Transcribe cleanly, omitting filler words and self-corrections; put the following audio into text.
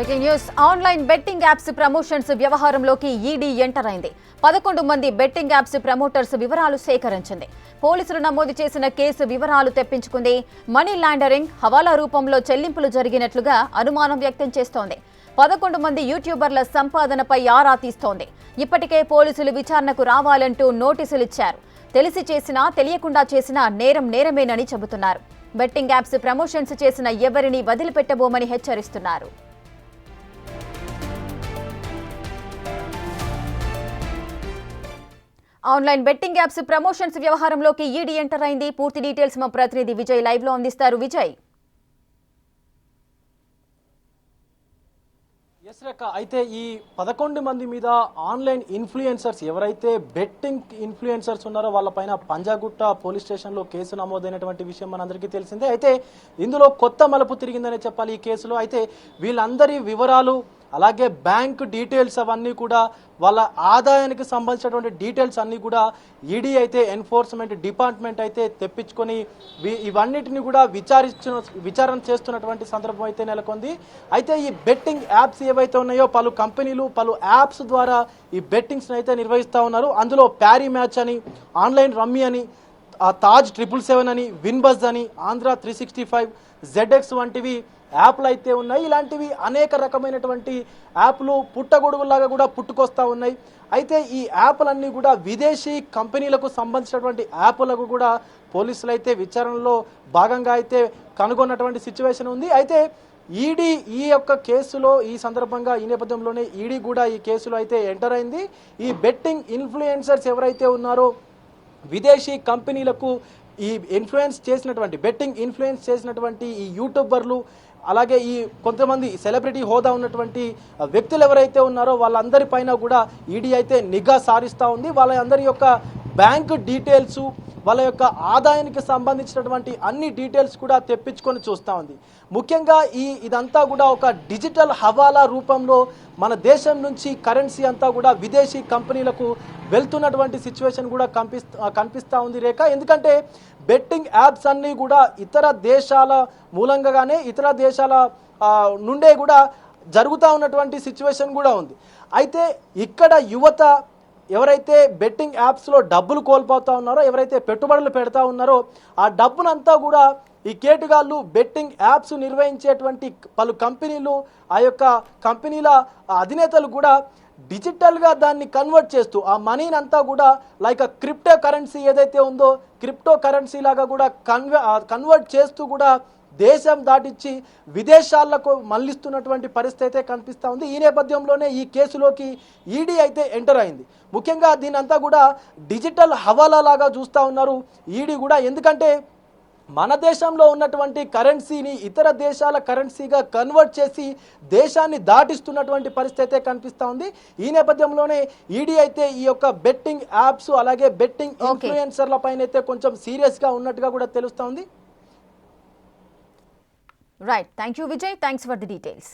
Breaking news online betting apps promotions వ్యవహారంలోకి ED enter అయింది. 11 మంది బెట్టింగ్ యాప్స్ ప్రమోటర్స్ వివరాలు సేకరించింది. పోలీసులు నమోదు చేసిన కేసు వివరాలు తెప్పించుకుంది. మనీ లాండరింగ్, హవాలా రూపంలో చెల్లింపులు జరిగినట్లుగా అనుమానం వ్యక్తం చేస్తోంది. 11 మంది యూట్యూబర్ల సంపాదనపై ఆరా తీస్తోంది. ఇప్పటికే పోలీసులు విచారణకు రావాలంటూ నోటీసులు ఇచ్చారు. తెలిసి చేసినా తెలియకుండా చేసినా నేరం నేరమేనని చెబుతున్నారు. బెట్టింగ్ యాప్స్ ప్రమోషన్స్ చేసిన ఎవరిని వదిలిపెట్టబోమని హెచ్చరిస్తున్నారు. ఆన్లైన్ బెట్టింగ్ యాప్స్ ప్రమోషన్స్ వ్యవహారంలోకి ఈడీ ఎంటర్ అయింది. పూర్తి డీటెయిల్స్ మా ప్రతినిధి విజయ్ లైవ్ లో అందిస్తారు. విజయ్, అయితే ఈ 11 మంది మీద ఆన్లైన్ ఇన్ఫ్లుయెన్సర్స్ ఎవరైతే బెట్టింగ్ ఇన్ఫ్లుయెన్సర్స్ ఉన్నారో వాళ్ళపైన పంజాగుట్ట పోలీస్ స్టేషన్లో కేసు నమోదైనటువంటి విషయం మనందరికీ తెలిసిందే. అయితే ఇందులో కొత్త మలుపు తిరిగిందనే చెప్పాలి ఈ కేసులో. అయితే వీళ్ళందరి వివరాలు అలాగే బ్యాంక్ డీటెయిల్స్ అవన్నీ కూడా వాళ్ళ ఆదాయానికి సంబంధించినటువంటి డీటెయిల్స్ అన్నీ కూడా ఈడీ అయితే ఎన్ఫోర్స్మెంట్ డిపార్ట్మెంట్ అయితే తెప్పించుకొని ఇవన్నిటిని కూడా విచారణ చేస్తున్నటువంటి సందర్భం అయితే నెలకొంది. అయితే ఈ బెట్టింగ్ యాప్స్ ఏవైతే ఉన్నాయో పలు కంపెనీలు పలు యాప్స్ ద్వారా ఈ బెట్టింగ్స్ని అయితే నిర్వహిస్తూ ఉన్నారు. అందులో ప్యారీ మ్యాచ్ అని, ఆన్లైన్ రమ్మీ అని, తాజ్ 777 అని, విన్బజ్ అని, ఆంధ్ర 365, ZX వంటివి యాప్లు అయితే ఉన్నాయి. ఇలాంటివి అనేక రకమైనటువంటి యాప్లు పుట్టగొడుగులాగా కూడా పుట్టుకొస్తూ ఉన్నాయి. అయితే ఈ యాప్లన్నీ కూడా విదేశీ కంపెనీలకు సంబంధించినటువంటి యాప్లకు కూడా పోలీసులు అయితే విచారణలో భాగంగా అయితే కనుగొన్నటువంటి సిచ్యువేషన్ ఉంది. అయితే ఈడీ ఈ యొక్క కేసులో ఈ సందర్భంగా ఈ నేపథ్యంలోనే ఈడీ కూడా ఈ కేసులో అయితే ఎంటర్ అయింది. ఈ బెట్టింగ్ ఇన్ఫ్లుయెన్సర్స్ ఎవరైతే ఉన్నారో విదేశీ కంపెనీలకు ఈ బెట్టింగ్ ఇన్ఫ్లుయెన్స్ చేసినటువంటి ఈ యూట్యూబర్లు అలాగే ఈ కొంతమంది సెలబ్రిటీ హోదా ఉన్నటువంటి వ్యక్తులు ఎవరైతే ఉన్నారో వాళ్ళందరిపైన కూడా ఈడీ అయితే నిఘా సారిస్తూ ఉంది. వాళ్ళందరి యొక్క బ్యాంక్ డీటెయిల్స్, వాళ్ళ యొక్క ఆదాయానికి సంబంధించినటువంటి అన్ని డీటెయిల్స్ కూడా తెప్పించుకొని చూస్తూ ఉంది. ముఖ్యంగా ఇదంతా కూడా ఒక డిజిటల్ హవాలా రూపంలో మన దేశం నుంచి కరెన్సీ అంతా కూడా విదేశీ కంపెనీలకు వెళ్తున్నటువంటి సిచ్యువేషన్ కూడా కనిపిస్తూ ఉంది రేఖ. ఎందుకంటే బెట్టింగ్ యాప్స్ అన్నీ కూడా ఇతర దేశాల మూలంగానే ఇతర దేశాల నుండే కూడా జరుగుతూ ఉన్నటువంటి సిచ్యువేషన్ కూడా ఉంది. అయితే ఇక్కడ యువత ఎవరైతే బెట్టింగ్ యాప్స్లో డబ్బులు కోల్పోతూ ఉన్నారో, ఎవరైతే పెట్టుబడులు పెడతా ఉన్నారో ఆ డబ్బునంతా కూడా ఈ కేటుగాళ్ళు బెట్టింగ్ యాప్స్ నిర్వహించేటువంటి పలు కంపెనీలు, ఆ యొక్క కంపెనీల అధినేతలు కూడా డిజిటల్గా దాన్ని కన్వర్ట్ చేస్తూ ఆ మనీని అంతా కూడా లైక్ క్రిప్టో కరెన్సీ ఏదైతే ఉందో క్రిప్టో కరెన్సీ లాగా కూడా కన్వర్ట్ చేస్తూ కూడా దేశం దాటిచ్చి విదేశాలకు మళ్లిస్తున్నటువంటి పరిస్థితి అయితే కనిపిస్తూ ఉంది. ఈ నేపథ్యంలోనే ఈ కేసులోకి ఈడీ అయితే ఎంటర్ అయింది. ముఖ్యంగా దీనంతా కూడా డిజిటల్ హవాలా లాగా చూస్తూ ఉన్నారు ఈడీ కూడా. ఎందుకంటే మన దేశంలో ఉన్నటువంటి కరెన్సీని ఇతర దేశాల కరెన్సీగా కన్వర్ట్ చేసి దేశాన్ని దాటిస్తున్నటువంటి పరిస్థితి అయితే కనిపిస్తూ ఉంది. ఈ నేపథ్యంలోనే ఈడీ అయితే ఈ యొక్క బెట్టింగ్ యాప్స్ అలాగే బెట్టింగ్ ఇన్ఫ్లుయెన్సర్ల పైన అయితే కొంచెం సీరియస్గా ఉన్నట్టుగా కూడా తెలుస్తూ ఉంది. Right, thank you Vijay, thanks for the details.